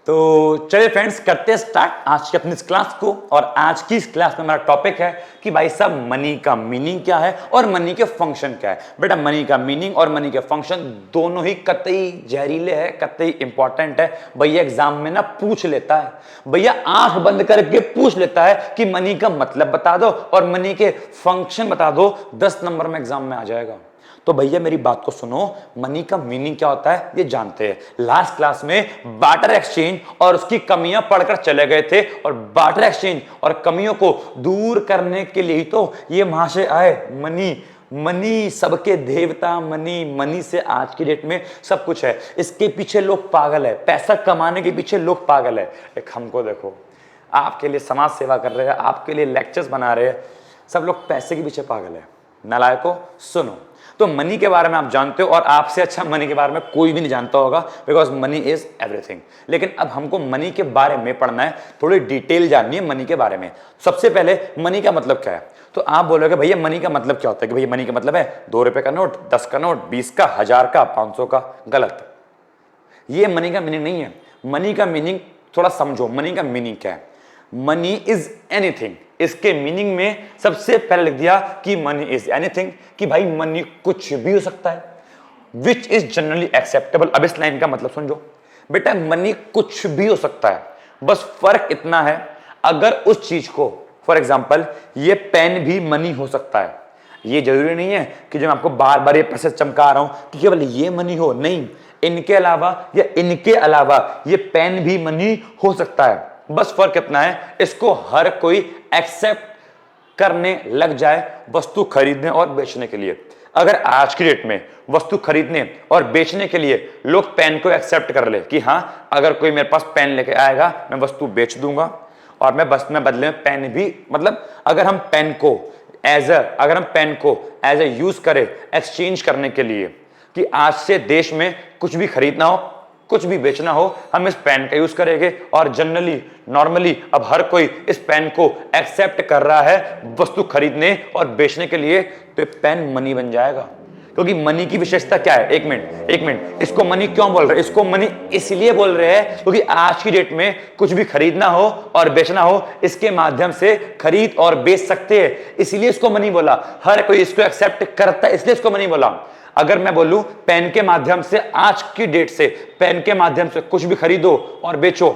तो चलिए फ्रेंड्स, करते हैं स्टार्ट आज की अपनी इस क्लास को। और आज की इस क्लास में हमारा टॉपिक है कि भाई साहब मनी का मीनिंग क्या है और मनी के फंक्शन क्या है। बेटा मनी का मीनिंग और मनी के फंक्शन दोनों ही कतई जहरीले है, कतई इंपॉर्टेंट है। भैया एग्जाम में ना पूछ लेता है, भैया आंख बंद करके पूछ लेता है कि मनी का मतलब बता दो और मनी के फंक्शन बता दो, 10 नंबर में एग्जाम में आ जाएगा। तो भैया मेरी बात को सुनो, मनी का मीनिंग क्या होता है ये जानते हैं। लास्ट क्लास में बार्टर एक्सचेंज और उसकी कमियां पढ़कर चले गए थे, और बार्टर एक्सचेंज और कमियों को दूर करने के लिए ही तो ये महाशय आए। मनी मनी सबके देवता, मनी मनी से आज की डेट में सब कुछ है। इसके पीछे लोग पागल है, पैसा कमाने के पीछे लोग पागल है। एक हमको देखो, आपके लिए समाज सेवा कर रहे हैं, आपके लिए लेक्चर्स बना रहे हैं, सब लोग पैसे के पीछे पागल है। नालायकों सुनो, तो मनी के बारे में आप जानते हो और आपसे अच्छा मनी के बारे में कोई भी नहीं जानता होगा, बिकॉज मनी इज एवरीथिंग। लेकिन अब हमको मनी के बारे में पढ़ना है, थोड़ी डिटेल जाननी है मनी के बारे में। सबसे पहले मनी का मतलब क्या है। तो आप बोलोगे भैया मनी का मतलब क्या होता है कि भैया मनी का मतलब है 2 रुपए का नोट, 10 का नोट, 20 का, 1000 का, 500 का। गलत, ये मनी का मीनिंग नहीं है। मनी का मीनिंग थोड़ा समझो, मनी का मीनिंग क्या है। Money is anything. इसके मीनिंग में सबसे पहले लिख दिया कि मनी इज एनीथिंग, कि भाई मनी कुछ भी हो सकता है, विच इज जनरली एक्सेप्टेबल। अब इस लाइन का मतलब समझो बेटा, मनी कुछ भी हो सकता है, बस फर्क इतना है अगर उस चीज को, फॉर एग्जाम्पल ये पेन भी मनी हो सकता है। ये जरूरी नहीं है कि जो मैं आपको बार बार ये पैसे चमका रहा हूं कि केवल ये मनी हो, नहीं, इनके अलावा या इनके अलावा ये पेन भी मनी हो सकता है। बस फर्क कितना है, इसको हर कोई एक्सेप्ट करने लग जाए वस्तु खरीदने और बेचने के लिए। अगर आज की डेट में वस्तु खरीदने और बेचने के लिए लोग पेन को एक्सेप्ट कर ले कि हां अगर कोई मेरे पास पेन लेके आएगा मैं वस्तु बेच दूंगा और मैं बस में बदले में पेन भी, मतलब अगर हम पेन को एज ए यूज करें एक्सचेंज करने के लिए कि आज से देश में कुछ भी खरीदना हो, कुछ भी बेचना हो, हम इस पेन का यूज करेंगे। और जनरली नॉर्मली अब हर कोई इस पेन को एक्सेप्ट कर रहा है वस्तु खरीदने और बेचने के लिए, तो ये पेन मनी बन जाएगा। क्योंकि मनी की विशेषता क्या है, एक मिनट, इसको मनी क्यों बोल रहे हैं? इसको मनी इसलिए बोल रहे हैं क्योंकि आज की डेट में कुछ भी खरीदना हो और बेचना हो, इसके माध्यम से खरीद और बेच सकते हैं, इसलिए इसको मनी बोला। हर कोई इसको एक्सेप्ट करता है, इसलिए इसको मनी बोला। अगर मैं बोलूं पेन के माध्यम से, आज की डेट से पेन के माध्यम से कुछ भी खरीदो और बेचो,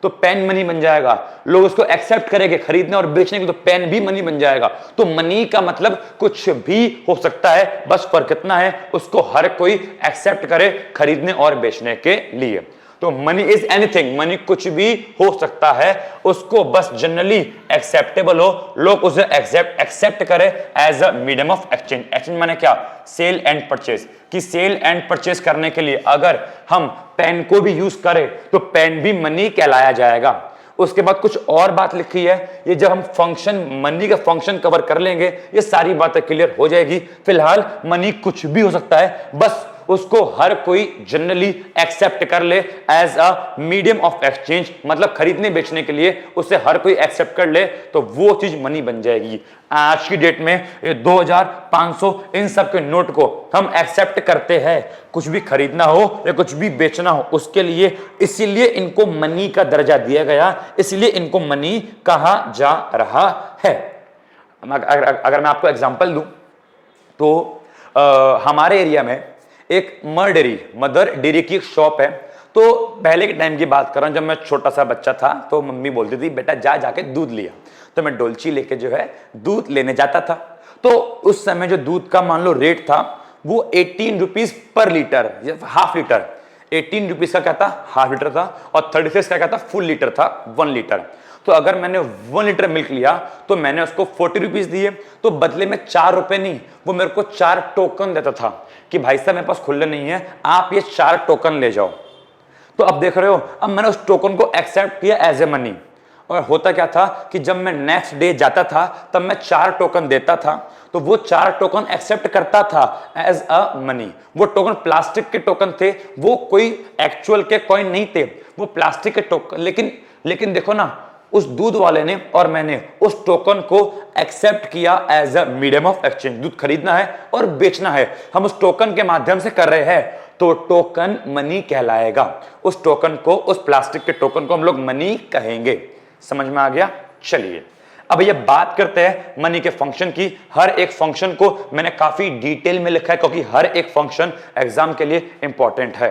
तो पेन मनी बन जाएगा। लोग उसको एक्सेप्ट करेंगे खरीदने और बेचने के, तो पेन भी मनी बन जाएगा। तो मनी का मतलब कुछ भी हो सकता है, बस फर्क इतना है उसको हर कोई एक्सेप्ट करे खरीदने और बेचने के लिए। तो मनी इज एनीथिंग, मनी कुछ भी हो सकता है, उसको बस जनरली एक्सेप्टेबल हो, लोग उसे एक्सेप्ट करें as a medium of exchange. Exchange माने क्या? Sale and purchase. कि सेल एंड परचेज करने के लिए अगर हम पेन को भी यूज करें तो पेन भी मनी कहलाया जाएगा। उसके बाद कुछ और बात लिखी है, ये जब हम फंक्शन, मनी का फंक्शन कवर कर लेंगे ये सारी बातें क्लियर हो जाएगी। फिलहाल मनी कुछ भी हो सकता है, बस उसको हर कोई जनरली एक्सेप्ट कर ले as a medium of exchange, मतलब खरीदने बेचने के लिए उसे हर कोई एक्सेप्ट कर ले तो वो चीज मनी बन जाएगी। आज की डेट में 2000, 500 इन सब के नोट को हम एक्सेप्ट करते हैं, कुछ भी खरीदना हो या कुछ भी बेचना हो उसके लिए, इसीलिए इनको मनी का दर्जा दिया गया, इसलिए इनको मनी कहा जा रहा है। अगर मैं आपको एग्जांपल दूं तो हमारे एरिया में एक मदर डेयरी की एक शॉप है। तो पहले के टाइम की बात कर रहा हूं, जब मैं छोटा सा बच्चा था तो मम्मी बोलती थी बेटा जाके दूध लिया, तो मैं डोलची लेके जो है दूध लेने जाता था। तो उस समय जो दूध का मान लो रेट था वो 18 rupees per litre, half litre. 18 rupees का क्या था? हाफ लीटर था, और 36 का क्या था? फुल लीटर था, 1 लीटर। तो अगर मैंने 1 लीटर मिल्क लिया तो मैंने उसको 40 रुपीज दिए, तो बदले में 4 रुपए नहीं, वो मेरे को 4 टोकन देता था कि भाई साहब मेरे पास खुले नहीं है, आप ये 4 टोकन ले जाओ। तो अब देख रहे हो, अब मैंने उस टोकन को एक्सेप्ट किया एज ए मनी। और होता क्या था कि जब मैं नेक्स्ट डे जाता था तब मैं 4 टोकन देता था, तो वो 4 टोकन एक्सेप्ट करता था एज अ मनी। वो टोकन प्लास्टिक के टोकन थे, वो कोई एक्चुअल के कॉइन नहीं थे, वो प्लास्टिक के टोकन। लेकिन देखो ना, उस दूध वाले ने और मैंने उस टोकन को एक्सेप्ट किया as a medium of exchange. दूध खरीदना है और बेचना है, हम उस टोकन के माध्यम से कर रहे हैं, तो टोकन मनी कहलाएगा। उस टोकन को, उस प्लास्टिक के टोकन को हम लोग मनी कहेंगे। समझ में आ गया? चलिए अब ये बात करते हैं मनी के फंक्शन की। हर एक फंक्शन को मैंने काफी डिटेल में लिखा है क्योंकि हर एक फंक्शन एग्जाम के लिए इंपॉर्टेंट है।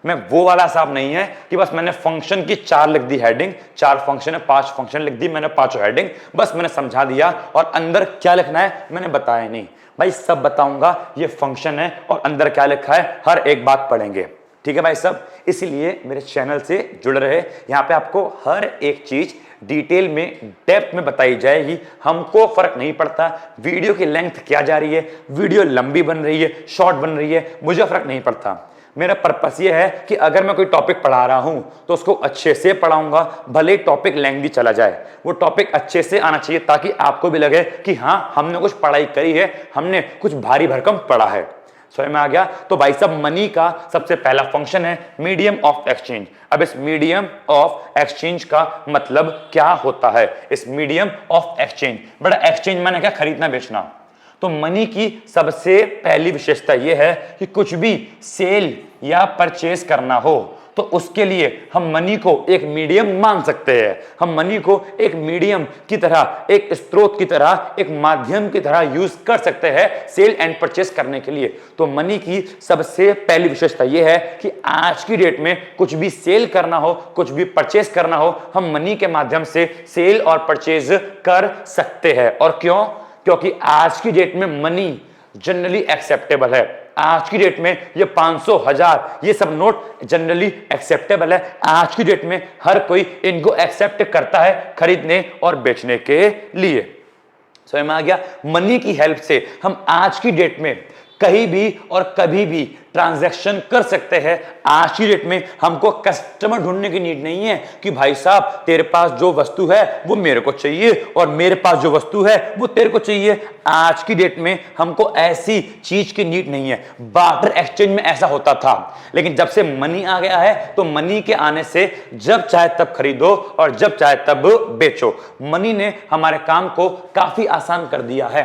मैं वो वाला हिसाब नहीं है कि बस मैंने फंक्शन की 4 लिख दी हेडिंग, 4 फंक्शन है, 5 फंक्शन लिख दी मैंने, 5 हेडिंग, बस मैंने समझा दिया और अंदर क्या लिखना है मैंने बताया नहीं। भाई सब बताऊंगा, ये फंक्शन है और अंदर क्या लिखा है हर एक बात पढ़ेंगे। ठीक है भाई सब, इसीलिए मेरे चैनल से जुड़ रहे। यहाँ पे आपको हर एक चीज डिटेल में, डेप्थ में बताई जाएगी। हमको फर्क नहीं पड़ता वीडियो की लेंथ क्या जा रही है, वीडियो लंबी बन रही है, शॉर्ट बन रही है, मुझे फर्क नहीं पड़ता। मेरा पर्पस ये है कि अगर मैं कोई टॉपिक पढ़ा रहा हूं तो उसको अच्छे से पढ़ाऊंगा, भले टॉपिक लेंथी चला जाए, वो टॉपिक अच्छे से आना चाहिए ताकि आपको भी लगे कि हाँ हमने कुछ पढ़ाई करी है, हमने कुछ भारी भरकम पढ़ा है। समझ में आ गया? तो भाई साहब मनी का सबसे पहला फंक्शन है मीडियम ऑफ एक्सचेंज। अब इस मीडियम ऑफ एक्सचेंज का मतलब क्या होता है? इस मीडियम ऑफ एक्सचेंज, बड़ा एक्सचेंज माने क्या? खरीदना बेचना। तो मनी की सबसे पहली विशेषता यह है कि कुछ भी सेल या परचेज करना हो तो उसके लिए हम मनी को एक मीडियम मान सकते हैं। हम मनी को एक मीडियम की तरह, एक स्रोत की तरह, एक माध्यम की तरह यूज कर सकते हैं सेल एंड परचेस करने के लिए। तो मनी की सबसे पहली विशेषता यह है कि आज की डेट में कुछ भी सेल करना हो, कुछ भी परचेस करना हो, हम मनी के माध्यम से सेल और परचेज कर सकते हैं। और क्यों? क्योंकि आज की डेट में मनी जनरली एक्सेप्टेबल है। आज की डेट में ये 500, 1000 ये सब नोट जनरली एक्सेप्टेबल है। आज की डेट में हर कोई इनको एक्सेप्ट करता है खरीदने और बेचने के लिए। समझ में आ गया? मनी की हेल्प से हम आज की डेट में कहीं भी और कभी भी ट्रांजैक्शन कर सकते हैं। आज की डेट में हमको कस्टमर ढूंढने की नीड नहीं है कि भाई साहब तेरे पास जो वस्तु है वो मेरे को चाहिए और मेरे पास जो वस्तु है वो तेरे को चाहिए। आज की डेट में हमको ऐसी चीज की नीड नहीं है। बार्टर एक्सचेंज में ऐसा होता था, लेकिन जब से मनी आ गया है तो मनी के आने से जब चाहे तब खरीदो और जब चाहे तब बेचो। मनी ने हमारे काम को काफी आसान कर दिया है।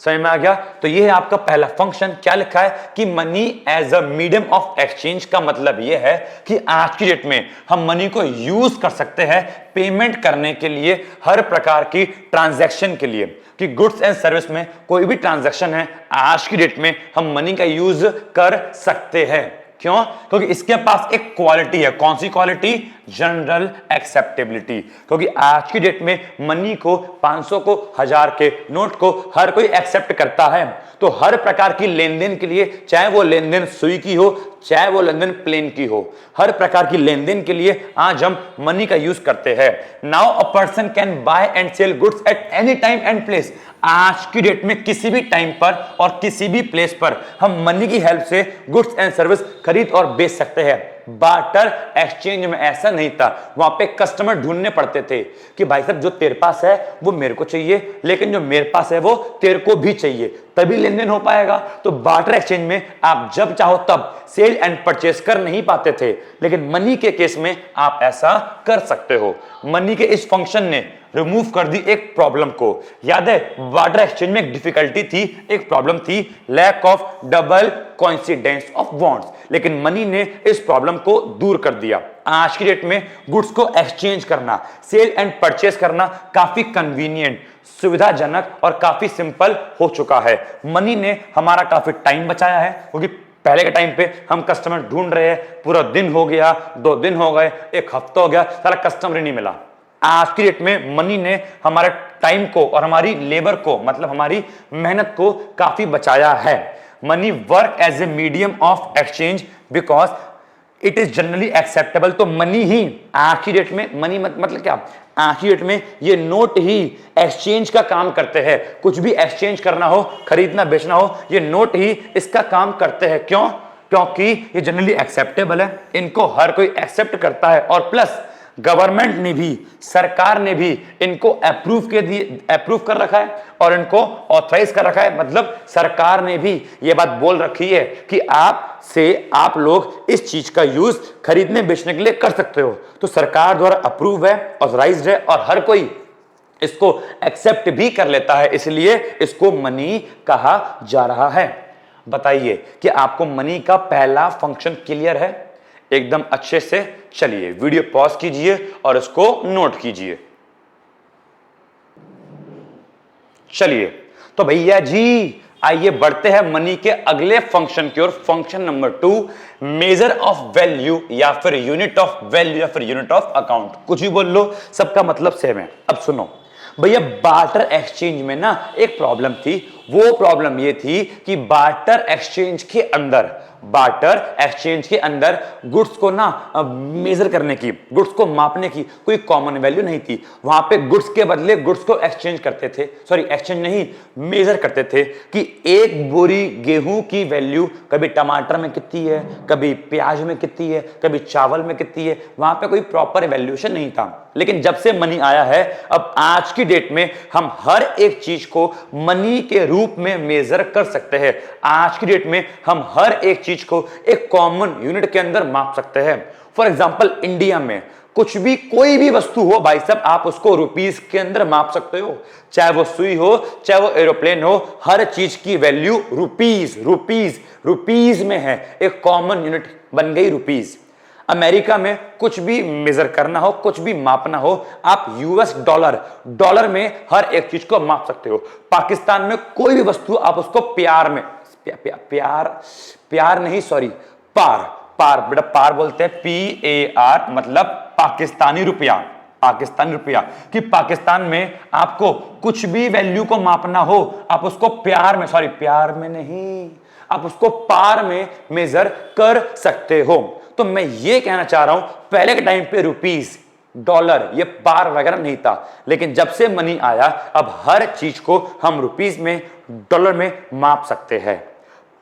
समझ में आ गया? तो ये है आपका पहला फंक्शन। क्या लिखा है कि money as a medium of exchange का मतलब ये है कि आज की डेट में हम मनी को यूज कर सकते हैं पेमेंट करने के लिए, हर प्रकार की ट्रांजैक्शन के लिए। कि गुड्स एंड सर्विस में कोई भी ट्रांजैक्शन है आज की डेट में हम मनी का यूज कर सकते हैं। क्यों? क्योंकि इसके पास एक क्वालिटी है। कौन सी क्वालिटी? General acceptability. क्योंकि आज की डेट में मनी को, 500 को, 1000 के नोट को हर कोई एक्सेप्ट करता है। तो हर प्रकार की लेन देन के लिए, चाहे वो लेन देन सुई की हो, चाहे वो लेन देन प्लेन की हो, हर प्रकार की लेन देन के लिए आज हम मनी का यूज करते हैं। Now a person can buy and sell goods at any time and place. आज की डेट में किसी भी टाइम पर और किसी भी प्लेस पर हम मनी की हेल्प से गुड्स एंड सर्विस खरीद और बेच सकते हैं। बार्टर एक्सचेंज में ऐसा नहीं था। वहां पे कस्टमर ढूंढने पड़ते थे कि भाई साहब जो तेरे पास है वो मेरे को चाहिए, लेकिन जो मेरे पास है वो तेरे को भी चाहिए, तभी लेन देन हो पाएगा। तो बार्टर एक्सचेंज में आप जब चाहो तब सेल एंड परचेस कर नहीं पाते थे, लेकिन मनी के केस में आप ऐसा कर सकते हो। मनी के इस फंक्शन ने रिमूव कर दी एक प्रॉब्लम को। याद है बार्टर एक्सचेंज में एक डिफिकल्टी थी, एक प्रॉब्लम थी, lack of double coincidence of bonds, लेकिन मनी ने इस प्रॉब्लम को दूर कर दिया। आज की डेट में गुड्स को एक्सचेंज करना, सेल एंड परचेस करना काफी कन्वीनियंट, सुविधाजनक और काफी सिंपल हो चुका है। मनी ने हमारा काफी टाइम बचाया है, क्योंकि पहले के टाइम पे हम कस्टमर ढूंढ रहे हैं, पूरा दिन हो गया, 2 दिन हो गए, 1 हफ्ता हो गया, सारा कस्टमर ही नहीं मिला। आज की डेट में मनी ने हमारे टाइम को और हमारी लेबर को, मतलब हमारी मेहनत को काफी बचाया है। Money work as a medium of exchange because it is generally acceptable. तो मनी ही आज की डेट में, मनी मतलब क्या? आज की डेट में ये नोट ही एक्सचेंज का काम करते हैं। कुछ भी एक्सचेंज करना हो, खरीदना बेचना हो, ये नोट ही इसका काम करते हैं। क्यों? क्योंकि ये जनरली एक्सेप्टेबल है, इनको हर कोई एक्सेप्ट करता है, और प्लस गवर्नमेंट ने भी, सरकार ने भी इनको अप्रूव कर रखा है और इनको ऑथराइज कर रखा है। मतलब सरकार ने भी ये बात बोल रखी है कि आप लोग इस चीज का यूज खरीदने बेचने के लिए कर सकते हो। तो सरकार द्वारा अप्रूव है, ऑथराइज्ड है, और हर कोई इसको एक्सेप्ट भी कर लेता है, इसलिए इसको मनी कहा जा रहा है। बताइए कि आपको मनी का पहला फंक्शन क्लियर है? एकदम अच्छे से चलिए वीडियो पॉज कीजिए और इसको नोट कीजिए। चलिए तो भैया जी आइए बढ़ते हैं मनी के अगले फंक्शन की ओर। Function number 2, measure of value या फिर यूनिट ऑफ वैल्यू या फिर यूनिट ऑफ अकाउंट, कुछ भी बोल लो, सबका मतलब सेम है। अब सुनो भैया, बार्टर एक्सचेंज में ना एक प्रॉब्लम थी। वो प्रॉब्लम ये थी कि बार्टर एक्सचेंज के अंदर गुड्स को ना मेजर करने की, गुड्स को मापने की कोई कॉमन वैल्यू नहीं थी। वहां पे गुड्स के बदले गुड्स को एक्सचेंज करते थे, सॉरी एक्सचेंज नहीं, मेजर करते थे कि एक बोरी गेहूं की वैल्यू कभी टमाटर में कितनी है, कभी प्याज में कितनी है, कभी चावल में कितनी है। वहां पे कोई प्रॉपर वैल्यूएशन नहीं था। लेकिन जब से मनी आया है, अब आज की डेट में हम हर एक चीज को मनी के रूप में मेजर कर सकते हैं। आज की डेट में हम हर एक चीज को एक कॉमन यूनिट के अंदर माप सकते हैं। फॉर एग्जांपल इंडिया में कुछ भी, कोई भी वस्तु हो भाई साहब, आप उसको रुपीस के अंदर माप सकते हो। चाहे वो सुई हो, चाहे वो एरोप्लेन हो, हर चीज की वैल्यू रुपीस में है। एक कॉमन यूनिट बन गई रुपीस। अमेरिका में कुछ भी मेजर करना हो, कुछ भी मापना हो, आप यूएस डॉलर में हर एक चीज को माप सकते हो। पाकिस्तान में कोई भी वस्तु आप उसको प्यार में, प्यार नहीं, सॉरी, पार बेटा, पार बोलते हैं, PAR, मतलब पाकिस्तानी रुपया कि पाकिस्तान में आपको कुछ भी वैल्यू को मापना हो, आप उसको प्यार में, सॉरी प्यार में नहीं, आप उसको पार में मेजर कर सकते हो। तो मैं ये कहना चाह रहा हूं, पहले के टाइम पे रुपीस, डॉलर, ये पार वगैरह नहीं था। लेकिन जब से मनी आया, अब हर चीज को हम रुपीस में, डॉलर में माप सकते हैं।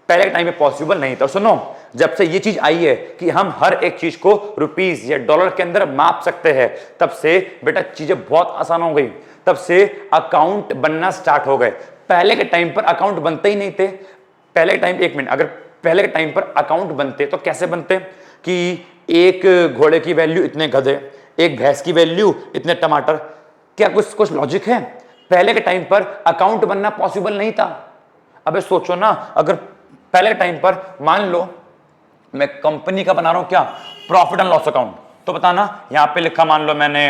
पहले के टाइम में पॉसिबल नहीं था। सुनो, जब से ये चीज आई है कि हम हर एक चीज को रुपीस या डॉलर के अंदर माप सकते हैं, तब से बेटा चीजें बहुत आसान हो गई। तब से अकाउंट बनना स्टार्ट हो गए। पहले के टाइम पर अकाउंट बनते ही नहीं थे। पहले के टाइम, एक मिनट, अगर पहले के टाइम पर अकाउंट बनते तो कैसे बनते कि एक घोड़े की वैल्यू इतने गधे, एक भैंस की वैल्यू इतने टमाटर। क्या कुछ लॉजिक है? पहले के टाइम पर अकाउंट बनना पॉसिबल नहीं था। अबे सोचो ना, अगर पहले के टाइम पर मान लो मैं कंपनी का बना रहा हूं, क्या, प्रॉफिट एंड लॉस अकाउंट, तो बताना यहां पे लिखा, मान लो मैंने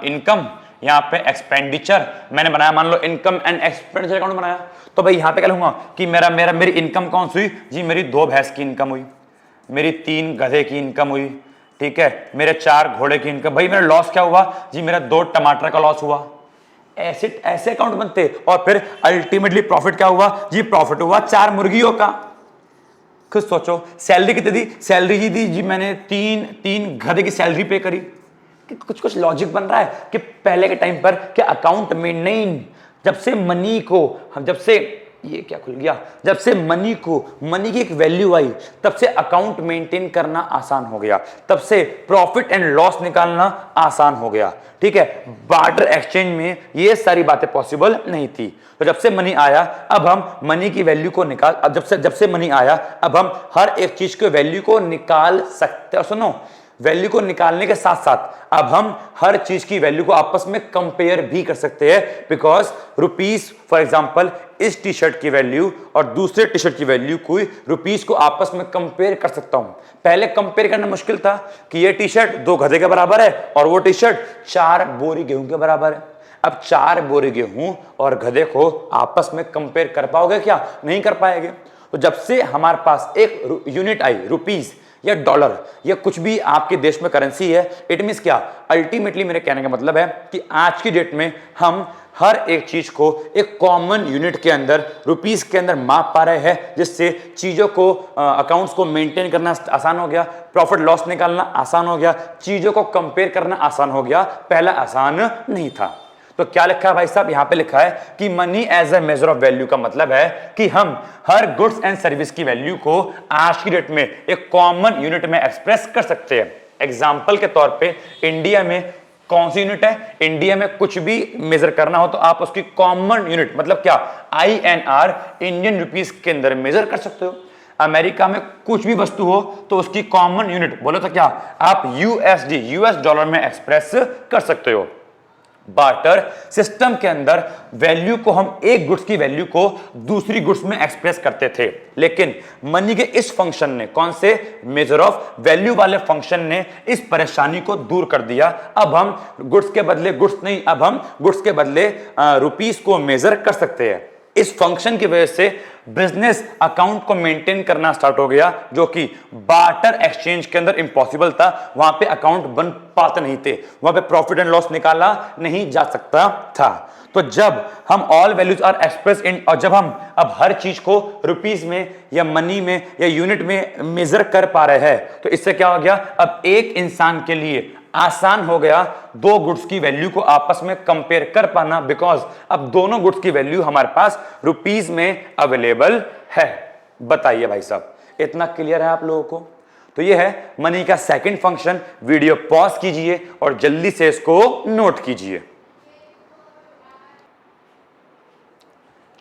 इनकम, यहां पे एक्सपेंडिचर मैंने बनाया, मान low income and expenditure account बनाया। तो भाई यहां पे क्या लूंगा कि मेरी इनकम कौन सी हुई जी? मेरी 2 भैंस की इनकम हुई, मेरी 3 गधे की इनकम हुई, ठीक है, मेरे 4 घोड़े की इनकम। भाई मेरा लॉस क्या हुआ जी? मेरा 2 टमाटर का लॉस हुआ। ऐसे अकाउंट बनते। और फिर अल्टीमेटली प्रॉफिट क्या हुआ जी? प्रॉफिट हुआ 4 मुर्गियों का। खुद सोचो, सैलरी कितनी दी? सैलरी दी जी मैंने 3 गधे की सैलरी पे करी। कुछ लॉजिक बन रहा है कि पहले के टाइम पर क्या अकाउंट में नहीं, जब से मनी को, जब से ये क्या खुल गया, जब से मनी की एक वैल्यू आई, तब से अकाउंट मेंटेन करना आसान हो गया, तब से प्रॉफिट एंड लॉस निकालना आसान हो गया। ठीक है, बार्टर एक्सचेंज में ये सारी बातें पॉसिबल नहीं थी। तो जब से मनी आया, अब हम मनी की वैल्यू को निकाल, अब जब से मनी आया, अब हम हर एक चीज के वैल्यू को निकाल सकते हैं। सुनो, वैल्यू को निकालने के साथ साथ अब हम हर चीज की वैल्यू को आपस में कंपेयर भी कर सकते हैं। बिकॉज रुपीस, फॉर एग्जांपल, इस टी शर्ट की वैल्यू और दूसरे टी शर्ट की वैल्यू को, रुपीस को आपस में कंपेयर कर सकता हूं। पहले कंपेयर करना मुश्किल था कि ये टी शर्ट 2 गधे के बराबर है और वो टी शर्ट 4 बोरी गेहूं के बराबर है। अब 4 बोरी गेहूं और गधे को आपस में कंपेयर कर पाओगे क्या? नहीं कर पाएंगे। तो जब से हमारे पास एक यूनिट आई, रुपीस या डॉलर या कुछ भी आपके देश में करेंसी है, इट मींस क्या, अल्टीमेटली मेरे कहने का मतलब है कि आज की डेट में हम हर एक चीज को एक कॉमन यूनिट के अंदर, रुपीस के अंदर माप पा रहे हैं, जिससे चीजों को, अकाउंट्स को मेंटेन करना आसान हो गया, प्रॉफिट लॉस निकालना आसान हो गया, चीजों को कंपेयर करना आसान हो गया। पहला आसान नहीं था। तो क्या लिखा है भाई साहब? यहां पे लिखा है कि money as a measure of value का मतलब है कि हम हर गुड्स एंड सर्विस की वैल्यू को आज की डेट में एक कॉमन यूनिट में एक्सप्रेस कर सकते हैं। एग्जांपल के तौर पे इंडिया में कौन सी यूनिट है? इंडिया में कुछ भी मेजर करना हो तो आप उसकी कॉमन यूनिट, मतलब क्या, INR, इंडियन रुपीस के अंदर मेजर कर सकते हो। अमेरिका में कुछ भी वस्तु हो तो उसकी कॉमन यूनिट बोलो तो क्या, आप USD, यूएस डॉलर में एक्सप्रेस कर सकते हो। बार्टर सिस्टम के अंदर वैल्यू को, हम एक गुड्स की वैल्यू को दूसरी गुड्स में एक्सप्रेस करते थे, लेकिन मनी के इस फंक्शन ने, कौन से, मेजर ऑफ वैल्यू वाले फंक्शन ने इस परेशानी को दूर कर दिया। अब हम गुड्स के बदले गुड्स नहीं, अब हम गुड्स के बदले रुपीस को मेजर कर सकते हैं। इस फंक्शन की वजह से बिजनेस अकाउंट को मेंटेन करना स्टार्ट हो गया, जो कि बार्टर एक्सचेंज के अंदर इम्पॉसिबल था। वहां पे अकाउंट बन पाते नहीं थे, वहां पे प्रॉफिट एंड लॉस निकाला नहीं जा सकता था। तो जब हम all values are express in, और जब हम अब हर चीज को रुपीस में या मनी में या यूनिट में मेजर कर पा रहे हैं, तो इससे क्या हो गया, अब एक इंसान के लिए आसान हो गया दो गुड्स की वैल्यू को आपस में कंपेयर कर पाना, बिकॉज अब दोनों गुड्स की वैल्यू हमारे पास रुपीस में अवेलेबल है। बताइए भाई साहब, इतना क्लियर है आप लोगों को? तो ये है मनी का सेकंड फंक्शन। वीडियो पॉज कीजिए और जल्दी से इसको नोट कीजिए।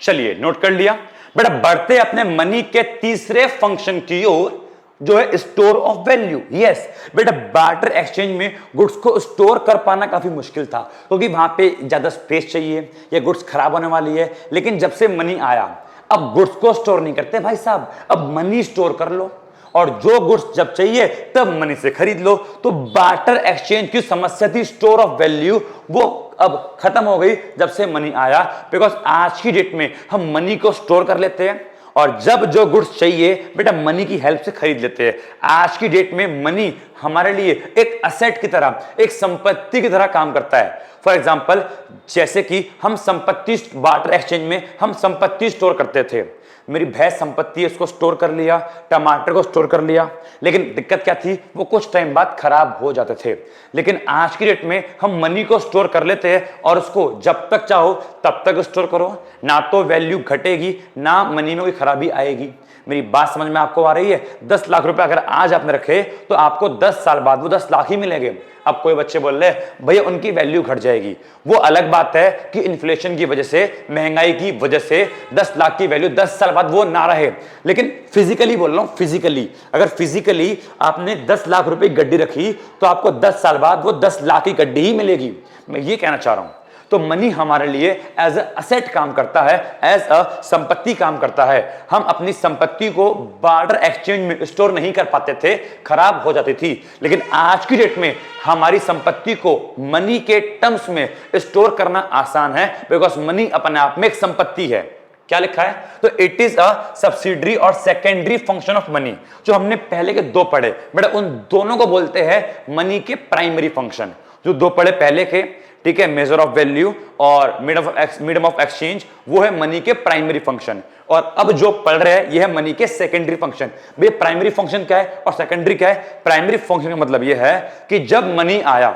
चलिए, नोट कर लिया बेटा। बढ़ते अपने मनी के तीसरे फंक्शन की ओर, जो है स्टोर ऑफ वैल्यू। यस बेटा, बार्टर एक्सचेंज में गुड्स को स्टोर कर पाना काफी मुश्किल था, क्योंकि वहां पे ज्यादा स्पेस चाहिए, ये गुड्स खराब होने वाली है। लेकिन जब से मनी आया, अब गुड्स को स्टोर नहीं करते भाई साहब, अब मनी स्टोर कर लो, और जो गुड्स जब चाहिए तब मनी से खरीद लो। तो बार्टर एक्सचेंज की समस्या थी स्टोर ऑफ वैल्यू, वो अब खत्म हो गई जब से मनी आया, बिकॉज आज की डेट में हम मनी को स्टोर कर लेते हैं, और जब जो गुड्स चाहिए बेटा मनी की हेल्प से खरीद लेते हैं। आज की डेट में मनी हमारे लिए एक असेट की तरह, एक संपत्ति की तरह काम करता है। फॉर एग्जाम्पल, जैसे कि हम संपत्ति, बार्टर एक्सचेंज में हम संपत्ति स्टोर करते थे। मेरी भैंस संपत्ति है, उसको स्टोर कर लिया, टमाटर को स्टोर कर लिया, लेकिन दिक्कत क्या थी, वो कुछ टाइम बाद खराब हो जाते थे। लेकिन आज की डेट में हम मनी को स्टोर कर लेते हैं, और उसको जब तक चाहो तब तक स्टोर करो, ना तो वैल्यू घटेगी ना मनी में कोई खराबी आएगी। मेरी बात समझ में आपको आ रही है? 10 लाख रुपए अगर आज आपने रखे, तो आपको 10 साल बाद वो 10 लाख ही मिलेंगे। अब कोई बच्चे बोल रहे भैया उनकी वैल्यू घट जाएगी, वो अलग बात है कि इन्फ्लेशन की वजह से, महंगाई की वजह से 10 लाख की वैल्यू 10 साल बाद वो ना रहे। लेकिन फिजिकली बोल रहा हूं, फिजिकली अगर फिजिकली आपने 10 लाख रुपए की गड्डी रखी, तो आपको 10 साल बाद वो 10 लाख की गड्डी ही मिलेगी। मैं ये कहना चाह रहा हूं। तो मनी हमारे लिए एज अ असेट काम करता है, एज अ संपत्ति काम करता है। हम अपनी संपत्ति को बार्टर एक्सचेंज में स्टोर नहीं कर पाते थे, खराब हो जाती थी। लेकिन आज की डेट में हमारी संपत्ति को मनी के टर्म्स में स्टोर करना आसान है, बिकॉज मनी अपने आप में एक संपत्ति है। क्या लिखा है? तो इट इज अ सब्सिडरी और सेकेंडरी फंक्शन ऑफ मनी। जो हमने पहले के दो पढ़े बेटा, उन दोनों को बोलते हैं मनी के प्राइमरी फंक्शन। जो दो पढ़े पहले के, ठीक है, मेजर ऑफ वैल्यू और मीडियम ऑफ एक्सचेंज, वो है मनी के प्राइमरी फंक्शन। और अब जो पढ़ रहे हैं ये है मनी के सेकेंडरी फंक्शन। भैया प्राइमरी फंक्शन क्या है और सेकेंडरी क्या है? प्राइमरी फंक्शन का मतलब ये है कि जब मनी आया,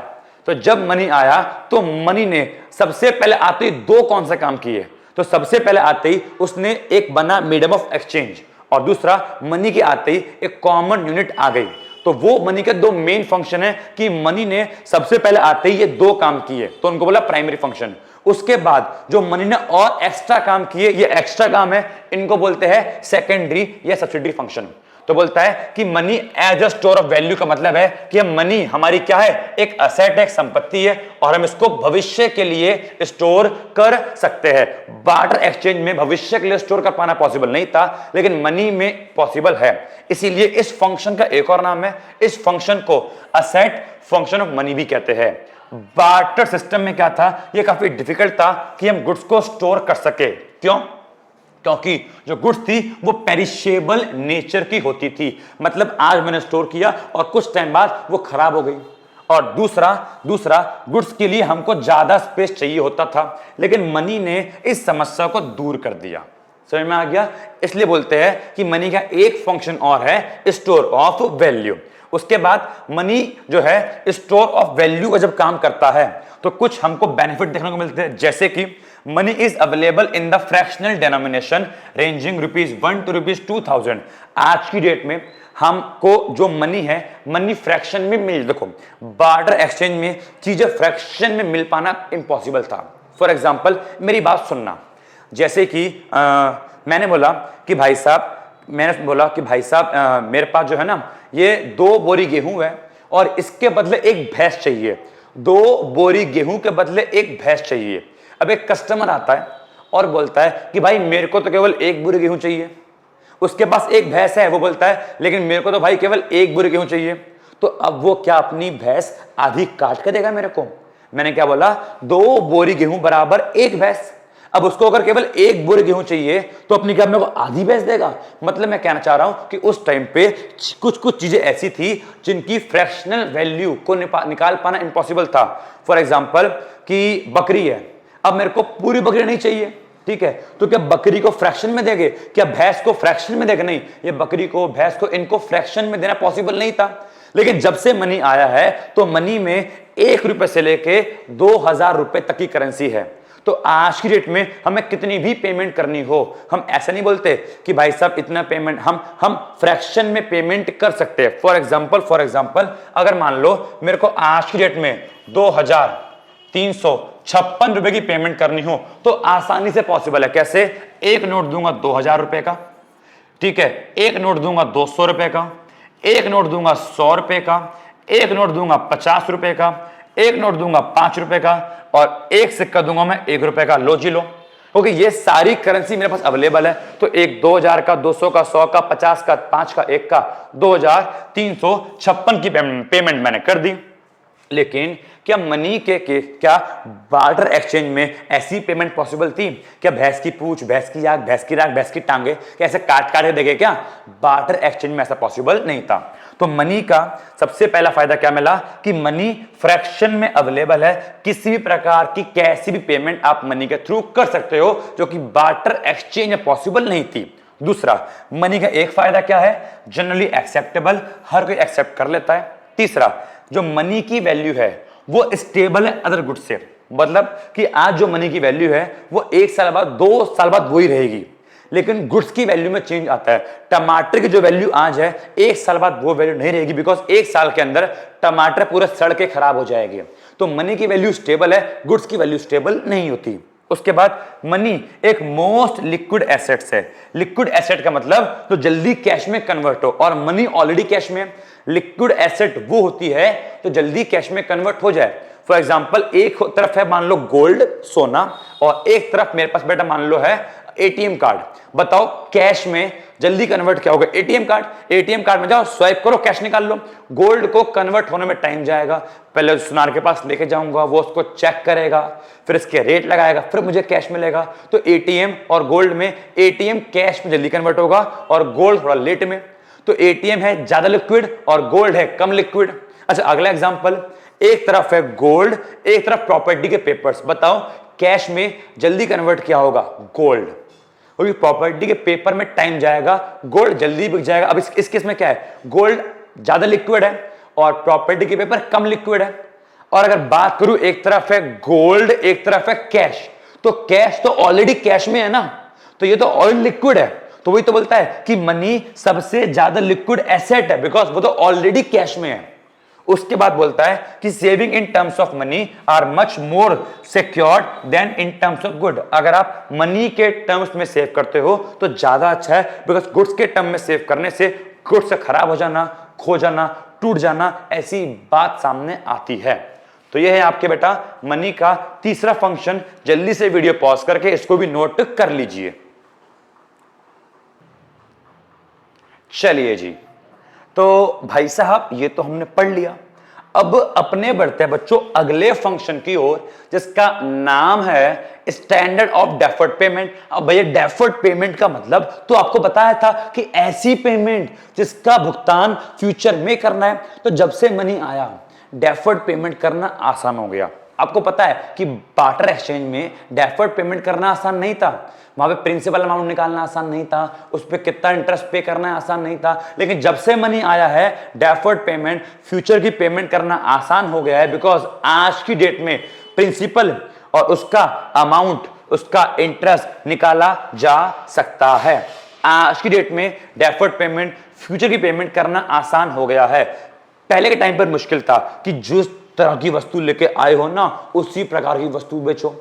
तो मनी ने सबसे पहले आते ही दो कौन से काम किए? तो सबसे पहले आते ही उसने एक बना मीडियम ऑफ एक्सचेंज, और दूसरा मनी के आते ही एक कॉमन यूनिट आ गई। तो वो मनी के दो मेन फंक्शन है कि मनी ने सबसे पहले आते ही ये दो काम किए, तो उनको बोला प्राइमरी फंक्शन। उसके बाद जो मनी ने और एक्स्ट्रा काम किए, ये एक्स्ट्रा काम है, इनको बोलते हैं सेकेंडरी या सब्सिडरी फंक्शन। तो बोलता है कि money as a store of value का मतलब है कि मनी हमारी क्या है? एक असेट है, एक संपत्ति है, और हम इसको भविष्य के लिए स्टोर कर सकते हैं। बार्टर एक्सचेंज में भविष्य के लिए स्टोर कर पाना पॉसिबल नहीं था, लेकिन मनी में पॉसिबल है। इसीलिए इस फंक्शन का एक और नाम है, इस फंक्शन को असेट फंक्शन ऑफ मनी भी कहते हैं। बार्टर सिस्टम में क्या था? यह काफी डिफिकल्ट था कि हम गुड्स को स्टोर कर सके। क्यों? क्योंकि जो गुड्स थी वो पेरिशेबल नेचर की होती थी, मतलब आज मैंने स्टोर किया और कुछ टाइम बाद वो खराब हो गई। और दूसरा गुड्स के लिए हमको ज्यादा स्पेस चाहिए होता था, लेकिन मनी ने इस समस्या को दूर कर दिया। समझ में आ गया? इसलिए बोलते हैं कि मनी का एक फंक्शन और है, स्टोर ऑफ वैल्यू। उसके बाद मनी जो है स्टोर ऑफ वैल्यू का जब काम करता है, तो कुछ हमको बेनिफिट देखने को मिलते हैं, जैसे कि money is available in the fractional denomination ranging ₹1 to ₹2000। आज की डेट में हमको जो मनी है, मनी फ्रैक्शन में मिल, देखो बार्टर एक्सचेंज में चीजें फ्रैक्शन में मिल पाना इम्पॉसिबल था। फॉर एग्जाम्पल मेरी बात सुनना, जैसे कि मैंने बोला कि भाई साहब मेरे पास जो है ना, ये 2 बोरी गेहूं है और इसके बदले एक भैंस चाहिए। 2 बोरी गेहूं के बदले 1 भैंस चाहिए। अब एक कस्टमर आता है और बोलता है कि भाई मेरे को तो केवल 1 बोरी गेहूं चाहिए। उसके पास 1 भैंस है, वो बोलता है लेकिन मेरे को तो भाई केवल 1 बोरी गेहूं चाहिए। तो अब वो क्या अपनी भैंस आधी काट के देगा मेरे को? मैंने क्या बोला? 2 बोरी गेहूं बराबर 1 भैंस। अब उसको अगर केवल 1 बोरी गेहूं चाहिए तो अपनी क्या मेरे को आधी भैंस देगा? मतलब मैं कहना चाह रहा हूं कि उस टाइम पे कुछ कुछ चीजें ऐसी थी जिनकी फ्रैक्शनल वैल्यू को निकाल पाना इम्पॉसिबल था। फॉर एग्जाम्पल कि बकरी है, अब मेरे को पूरी बकरी नहीं चाहिए, ठीक है, तो क्या बकरी को फ्रैक्शन में देंगे? क्या भैंस को फ्रैक्शन में देंगे? नहीं, ये बकरी को, भैंस को, इनको फ्रैक्शन में देना पॉसिबल नहीं था। लेकिन जब से मनी आया है तो मनी में 1 रुपए से लेके 2000 रुपए तक की करेंसी है। तो आज की डेट में हमें कितनी भी पेमेंट करनी हो, हम ऐसा नहीं बोलते कि भाई साहब इतना पेमेंट, हम फ्रैक्शन में पेमेंट कर सकते हैं। फॉर एग्जाम्पल अगर मान लो मेरे को आज की डेट में 2356 रुपए की पेमेंट करनी हो तो आसानी से पॉसिबल है। कैसे? एक नोट दूंगा 2000 रुपए का, ठीक है, एक नोट दूंगा 200 रुपए का, एक नोट दूंगा 100 रुपए का, एक नोट दूंगा 50 रुपए का, एक नोट दूंगा 5 रुपए का, और एक सिक्का दूंगा मैं 1 रुपए का। लो जी लो, क्योंकि ये सारी करेंसी मेरे पास अवेलेबल है। तो एक 2000 का, 200 का, 100 का, 50 का, 5 का, 1 का, 2356 की पेमेंट मैंने कर दी। लेकिन क्या मनी के क्या बार्टर एक्सचेंज में ऐसी पेमेंट पॉसिबल थी? क्या भैंस की पूंछ, भैंस की आंख, भैंस की राख, भैंस की टांगे कैसे काट काट के देंगे? क्या बार्टर एक्सचेंज में ऐसा पॉसिबल नहीं था। तो मनी का सबसे पहला फायदा क्या मिला कि मनी फ्रैक्शन में अवेलेबल है। किसी भी प्रकार की कैसी भी पेमेंट आप मनी के थ्रू कर सकते हो, जो कि बार्टर एक्सचेंज में पॉसिबल नहीं थी। दूसरा, मनी का एक फायदा क्या है? जनरली एक्सेप्टेबल, हर कोई एक्सेप्ट कर लेता है। तीसरा, जो मनी की वैल्यू है वो स्टेबल है अदर गुड्स से। मतलब कि आज जो मनी की वैल्यू है वो 1 साल बाद, 2 साल बाद वही रहेगी, लेकिन गुड्स की वैल्यू में चेंज आता है। टमाटर की जो वैल्यू आज है 1 साल बाद वो वैल्यू नहीं रहेगी, बिकॉज 1 साल के अंदर टमाटर पूरे सड़ के खराब हो जाएगी। तो मनी की वैल्यू स्टेबल है, गुड्स की वैल्यू स्टेबल नहीं होती। उसके बाद मनी एक मोस्ट लिक्विड एसेट्स है। लिक्विड एसेट का मतलब तो जल्दी कैश में कन्वर्ट हो, और मनी ऑलरेडी कैश में। लिक्विड एसेट वो होती है तो जल्दी कैश में कन्वर्ट हो जाए। फॉर एग्जांपल, एक तरफ है मान लो गोल्ड, सोना, और एक तरफ मेरे पास बेटा मान लो है एटीएम कार्ड। बताओ कैश में जल्दी कन्वर्ट क्या होगा? ATM card. एटीएम कार्ड में जाओ, स्वाइप करो, कैश निकाल लो। गोल्ड को कन्वर्ट होने में टाइम जाएगा। पहले सुनार के पास लेके जाऊंगा, वो उसको चेक करेगा, फिर इसके रेट लगाएगा, फिर मुझे कैश मिलेगा। तो एटीएम और गोल्ड में, एटीएम कैश में जल्दी कन्वर्ट होगा और गोल्ड थोड़ा लेट में। तो एटीएम है ज्यादा लिक्विड और गोल्ड है कम लिक्विड। अच्छा, अगला एग्जांपल, एक तरफ है गोल्ड, एक तरफ प्रॉपर्टी के पेपर्स। बताओ कैश में जल्दी कन्वर्ट क्या होगा? गोल्ड। क्योंकि प्रॉपर्टी के पेपर में टाइम जाएगा, गोल्ड जल्दी बिक जाएगा। अब इस केस में क्या है? गोल्ड ज्यादा लिक्विड है और प्रॉपर्टी के पेपर कम लिक्विड है। और अगर बात करूं, एक तरफ है गोल्ड, एक तरफ है कैश, तो कैश तो ऑलरेडी कैश में है ना, तो ये तो ऑलरेडी लिक्विड है। तो वही तो बोलता है कि मनी सबसे ज्यादा लिक्विड एसेट है, बिकॉज वो तो ऑलरेडी कैश में है। उसके बाद बोलता है कि saving in terms of money are much more secured than in terms of good. अगर आप मनी के टर्म्स में सेव करते हो तो ज्यादा अच्छा है, बिकॉज गुड्स के टर्म में सेव करने से गुड्स से खराब हो जाना, खो जाना, टूट जाना, ऐसी बात सामने आती है। तो यह है आपके बेटा मनी का तीसरा फंक्शन। जल्दी से वीडियो पॉज करके इसको भी नोट कर लीजिए। चलिए जी, तो भाई साहब ये तो हमने पढ़ लिया। अब अपने बढ़ते हैं बच्चों अगले फंक्शन की ओर, जिसका नाम है स्टैंडर्ड ऑफ डेफर्ड पेमेंट। अब भैया डेफर्ड पेमेंट का मतलब तो आपको बताया था कि ऐसी पेमेंट जिसका भुगतान फ्यूचर में करना है। तो जब से मनी आया डेफर्ड पेमेंट करना आसान हो गया। आपको पता है कि बार्टर एक्सचेंज में डेफर्ड पेमेंट करना आसान नहीं था। वहां पे प्रिंसिपल अमाउंट निकालना आसान नहीं था, उस पर कितना इंटरेस्ट पे करना है आसान नहीं था। लेकिन जब से मनी आया है डेफर्ड पेमेंट, फ्यूचर की पेमेंट करना आसान हो गया है। बिकॉज आज की डेट में प्रिंसिपल और उसका अमाउंट, उसका इंटरेस्ट निकाला जा सकता है। आज की डेट में डेफर्ड पेमेंट, फ्यूचर की पेमेंट करना आसान हो गया है। पहले के टाइम पर मुश्किल था कि जिस तरह की वस्तु लेके आए हो ना, उसी प्रकार की वस्तु बेचो,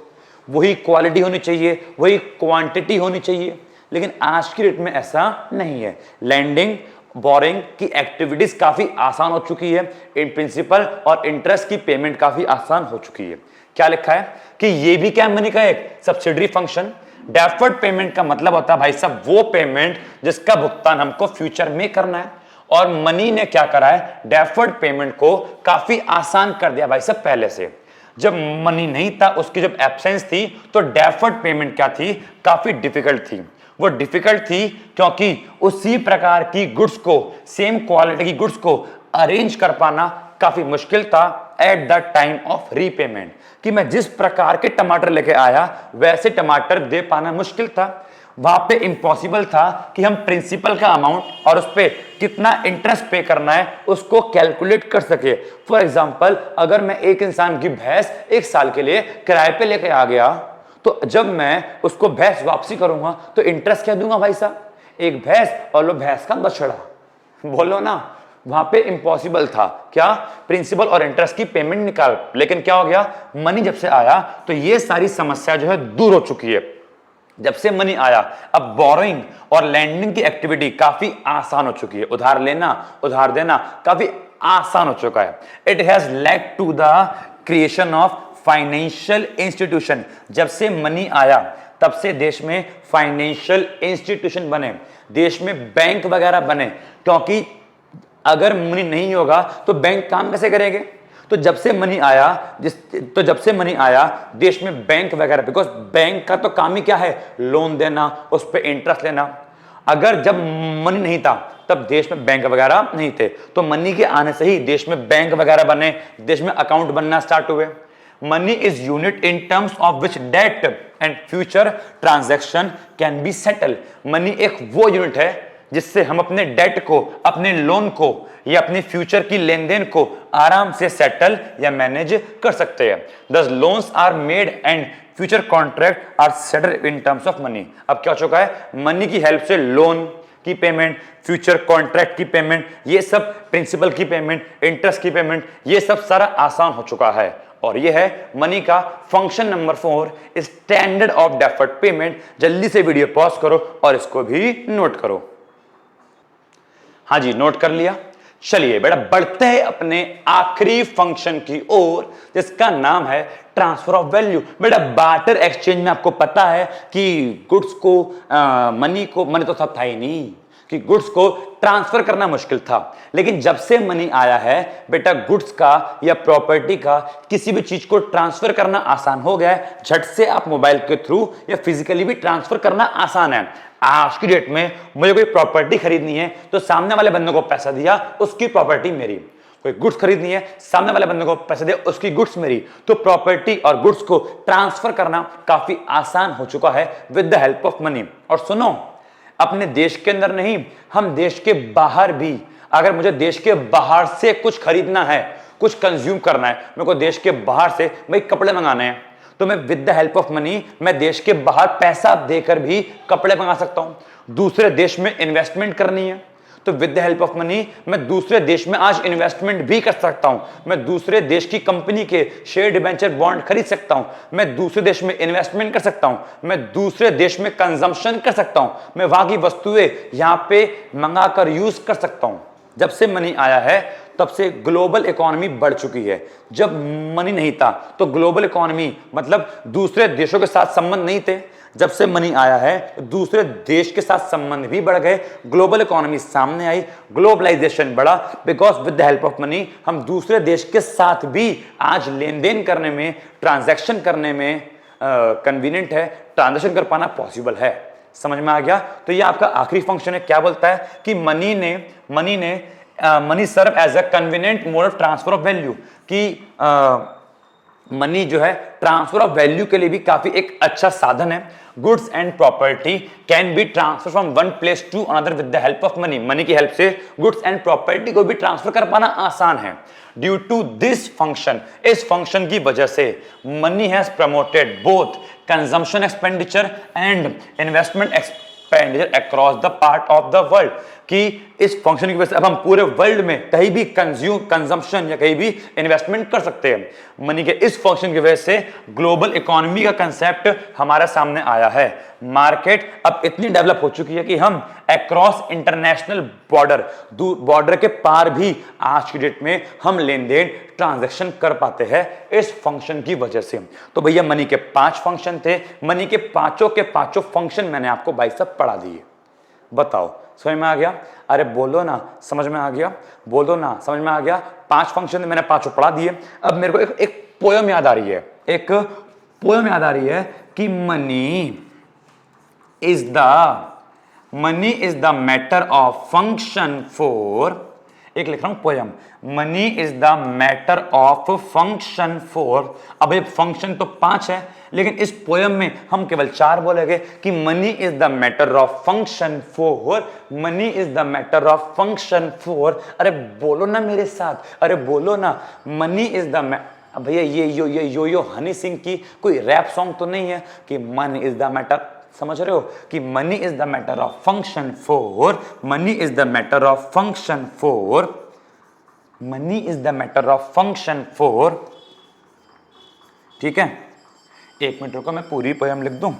वही क्वालिटी होनी चाहिए, वही क्वांटिटी होनी चाहिए। लेकिन आज की डेट में ऐसा नहीं है। लैंडिंग बोरिंग की एक्टिविटीज काफी आसान हो चुकी है, इन प्रिंसिपल और इंटरेस्ट की पेमेंट काफी आसान हो चुकी है। क्या लिखा है कि ये भी क्या मनी का एक सब्सिडरी फंक्शन। डेफर्ड पेमेंट का मतलब होता है भाई साहब वो पेमेंट जिसका भुगतान हमको फ्यूचर में करना है, और मनी ने क्या करा है, डेफर्ड पेमेंट को काफी आसान कर दिया भाई साहब। पहले से जब मनी नहीं था, उसकी जब एब्सेंस थी, तो डेफर्ड पेमेंट क्या थी, काफी डिफिकल्ट थी। वो डिफिकल्ट थी क्योंकि उसी प्रकार की गुड्स को, सेम क्वालिटी की गुड्स को अरेंज कर पाना काफी मुश्किल था at the time of repayment, कि मैं जिस प्रकार के टमाटर लेके आया वैसे टमाटर दे पाना मुश्किल था। वहां पे इम्पॉसिबल था कि हम प्रिंसिपल का अमाउंट और उस पर कितना इंटरेस्ट पे करना है उसको कैलकुलेट कर सके। फॉर एग्जाम्पल, अगर मैं एक इंसान की भैंस 1 साल के लिए किराए पे लेके आ गया, तो जब मैं उसको भैंस वापसी करूंगा तो इंटरेस्ट क्या दूंगा भाई साहब, एक भैंस और लो भैंस का बछड़ा। बोलो ना, वहां पे इम्पॉसिबल था क्या, प्रिंसिपल और इंटरेस्ट की पेमेंट निकाल। लेकिन क्या हो गया, मनी जब से आया तो ये सारी समस्या जो है दूर हो चुकी है। जब से मनी आया अब बोरोइंग और लैंडिंग की एक्टिविटी काफी आसान हो चुकी है। उधार लेना, उधार देना काफी आसान हो चुका है। It has led to the creation of financial institution. जब से मनी आया तब से देश में फाइनेंशियल इंस्टीट्यूशन बने, देश में बैंक वगैरह बने, क्योंकि अगर मनी नहीं होगा तो बैंक काम कैसे करेंगे। तो जब से मनी आया देश में बैंक वगैरह, बिकॉज बैंक का तो काम ही क्या है, लोन देना, उस पर इंटरेस्ट लेना। अगर जब मनी नहीं था तब देश में बैंक वगैरह नहीं थे, तो मनी के आने से ही देश में बैंक वगैरह बने, देश में अकाउंट बनना स्टार्ट हुए। Money is unit in terms of which debt and future transaction can be settle. Money एक वो यूनिट है जिससे हम अपने डेट को, अपने लोन को या अपने फ्यूचर की लेन देन को आराम से सेटल या मैनेज कर सकते हैं। Thus loans are made and future contract are settle in terms of money. अब क्या हो चुका है, मनी की हेल्प से लोन की पेमेंट, फ्यूचर कॉन्ट्रैक्ट की पेमेंट, ये सब प्रिंसिपल की पेमेंट, इंटरेस्ट की पेमेंट, ये सब सारा आसान हो चुका है। और ये है मनी का function number 4, standard of deferred payment. जल्दी से वीडियो पॉज करो और इसको भी नोट करो। हाँ जी, नोट कर लिया। चलिए बेटा बढ़ते हैं अपने आखिरी फंक्शन की ओर, जिसका नाम है ट्रांसफर ऑफ वैल्यू। बेटा बार्टर एक्सचेंज में आपको पता है कि गुड्स को, मनी तो सब था ही नहीं, कि गुड्स को ट्रांसफर करना मुश्किल था। लेकिन जब से मनी आया है बेटा, गुड्स का या प्रॉपर्टी का किसी भी चीज को ट्रांसफर करना आसान हो गया है। झट से आप मोबाइल के थ्रू या फिजिकली भी ट्रांसफर करना आसान है। आज की डेट में मुझे कोई प्रॉपर्टी खरीदनी है तो सामने वाले बंदे को पैसा दिया, उसकी प्रॉपर्टी मेरी। कोई गुड्स खरीदनी है, सामने वाले बंदे को पैसा दिया, उसकी गुड्स मेरी। तो प्रॉपर्टी और गुड्स को ट्रांसफर करना काफी आसान हो चुका है with the help of money. और सुनो, अपने देश के अंदर नहीं, हम देश के बाहर भी, अगर मुझे देश के बाहर से कुछ खरीदना है, कुछ कंज्यूम करना है, मेरे को देश के बाहर से भाई कपड़े मंगाने हैं, तो मैं with the help of money मैं देश के बाहर पैसा देकर भी कपड़े मंगा सकता हूं। दूसरे देश में इन्वेस्टमेंट करनी है तो with the help of money मैं दूसरे देश में आज इन्वेस्टमेंट भी कर सकता हूं। मैं दूसरे देश की कंपनी के शेयर डिबेंचर बॉन्ड खरीद सकता हूं। मैं दूसरे देश में इन्वेस्टमेंट कर सकता हूं। मैं दूसरे देश में कंजम्पशन कर सकता हूं। मैं वहां की वस्तुएं यहां पे मंगाकर यूज कर सकता हूं। जब से मनी आया है तब से ग्लोबल इकोनॉमी बढ़ चुकी है। जब मनी नहीं था तो ग्लोबल इकोनॉमी मतलब दूसरे देशों के साथ संबंध नहीं थे। जब से मनी आया है तो दूसरे देश के साथ संबंध भी बढ़ गए, ग्लोबल इकोनॉमी सामने आई, ग्लोबलाइजेशन बढ़ा। Because with the help of money हम दूसरे देश के साथ भी आज लेन देन करने में, ट्रांजैक्शन करने में कन्वीनियंट है, ट्रांजैक्शन कर पाना पॉसिबल है। समझ में आ गया। तो ये आपका आखिरी फंक्शन है। क्या बोलता है कि money serve as a convenient mode of transfer of value, कि मनी जो है ट्रांसफर ऑफ वैल्यू के लिए भी काफी एक अच्छा साधन है। Goods and property can be transfer from one place to another with the help of money. Money की हेल्प से गुड्स एंड प्रॉपर्टी को भी ट्रांसफर कर पाना आसान है। ड्यू टू दिस फंक्शन, इस फंक्शन की वजह से money has promoted both consumption expenditure and investment expenditure across the part of the world, कि इस फंक्शन की वजह से अब हम पूरे वर्ल्ड में कहीं भी कंजम्पशन या कहीं भी इन्वेस्टमेंट कर सकते हैं। मनी के इस फंक्शन की वजह से ग्लोबल इकोनॉमी का कंसेप्ट हमारे सामने आया है। मार्केट अब इतनी डेवलप हो चुकी है कि हम अक्रॉस इंटरनेशनल बॉर्डर के पार भी आज की डेट में हम लेन देन ट्रांजैक्शन कर पाते हैं इस फंक्शन की वजह से। तो भैया मनी के 5 फंक्शन थे, मनी के पांचों फंक्शन मैंने आपको भाई साहब पढ़ा दिए। बताओ समझ में आ गया? अरे बोलो ना समझ में आ गया, बोलो ना समझ में आ गया। 5 फंक्शन मैंने पांचों पढ़ा दिए। अब मेरे को एक पोयम याद आ रही है, एक पोयम याद आ रही है कि money is the matter of function for, एक लिख रहा हूं poem, money is the matter of function for. अब ये फंक्शन तो 5 है, लेकिन इस पोयम में हम केवल 4 बोलेंगे कि money is the matter of function for, money is the matter of function for. अरे बोलो ना मेरे साथ, अरे बोलो ना, मनी इज द, भैया ये यो हनी सिंह की कोई रैप सॉन्ग तो नहीं है कि मनी इज द मैटर, समझ रहे हो कि money is the matter of function for, money is the matter of function for, money is the matter of function for. ठीक है, 1 मिनट रुको, मैं पूरी पोयम लिख दूं।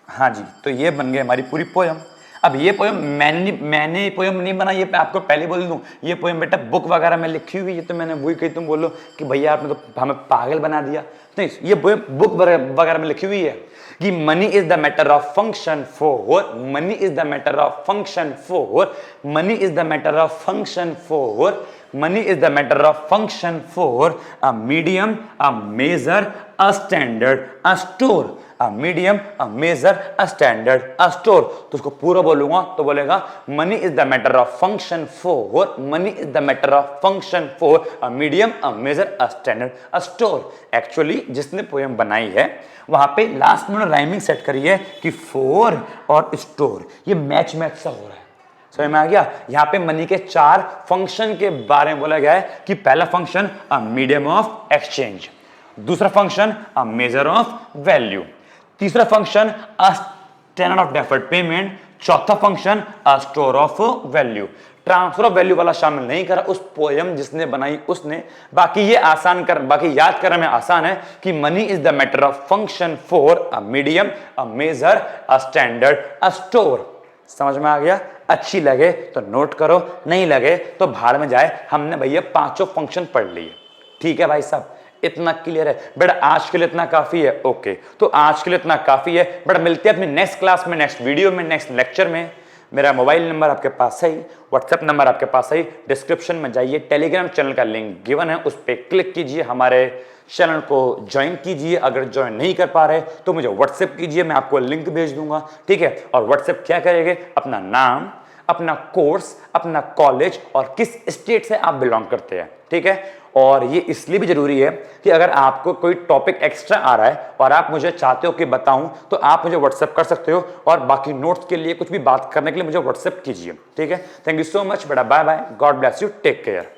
हाँ जी, तो ये बन गई हमारी पूरी पोयम। अब ये पोयम मैंने पोयम नहीं बनाई, ये आपको पहले बोल दूं, ये पोयम बेटा बुक वगैरह में लिखी हुई है, तो मैंने वही कही, तुम बोलो कि भैया आपने तो हमें पागल बना दिया। नहीं, ये पोयम बुक वगैरह में लिखी हुई है कि money is the matter of function for, money is the matter of function for, money is the matter of function for, money is the matter of function for a medium, a measure, a standard, a store, a medium, a measure, a standard, a store। तो उसको पूरा बोलूंगा तो बोलेगा money is the matter of function for, money is the matter of function for a medium, a measure, a standard, a store। Actually जिसने poem बनाई है वहां पे लास्ट में राइमिंग सेट करी है कि for और store, ये मैच सा हो रहा है। समझ में आ गया? यहां पे मनी के 4 फंक्शन के बारे में बोला गया है कि पहला function a medium of exchange, दूसरा function a measure of value, तीसरा function a standard of deferred payment, चौथा function a store of value. Transfer of value वाला शामिल नहीं करा उस पोयम जिसने बनाई उसने। बाकी ये बाकी याद करने में आसान है कि money is the matter of function for a medium, a measure, a standard, a store. समझ में आ गया? अच्छी लगे तो नोट करो, नहीं लगे तो भाड़ में जाए। हमने भैया 5 फंक्शन पढ़ लिए। ठीक है भाई साहब, इतना क्लियर है बेटा? आज के लिए इतना काफी है। ओके, तो आज के लिए इतना काफी है बेटा। मिलते हैं अपनी नेक्स्ट क्लास में, नेक्स्ट वीडियो में, नेक्स्ट लेक्चर में। मेरा मोबाइल नंबर आपके पास है, व्हाट्सएप नंबर आपके पास है, डिस्क्रिप्शन में जाइए, टेलीग्राम चैनल का लिंक गिवन है, उस पर क्लिक कीजिए, हमारे चैनल को ज्वाइन कीजिए। अगर ज्वाइन नहीं कर पा रहे तो मुझे व्हाट्सएप कीजिए, मैं आपको लिंक भेज दूंगा। ठीक है, और व्हाट्सएप क्या करेंगे? अपना नाम, अपना कोर्स, अपना कॉलेज और किस स्टेट से आप बिलोंग करते हैं। ठीक है, और ये इसलिए भी जरूरी है कि अगर आपको कोई टॉपिक एक्स्ट्रा आ रहा है और आप मुझे चाहते हो कि बताऊं, तो आप मुझे व्हाट्सएप कर सकते हो, और बाकी नोट्स के लिए कुछ भी बात करने के लिए मुझे व्हाट्सएप कीजिए। ठीक है, थैंक यू सो मच बेटा, bye bye, God bless you, take care.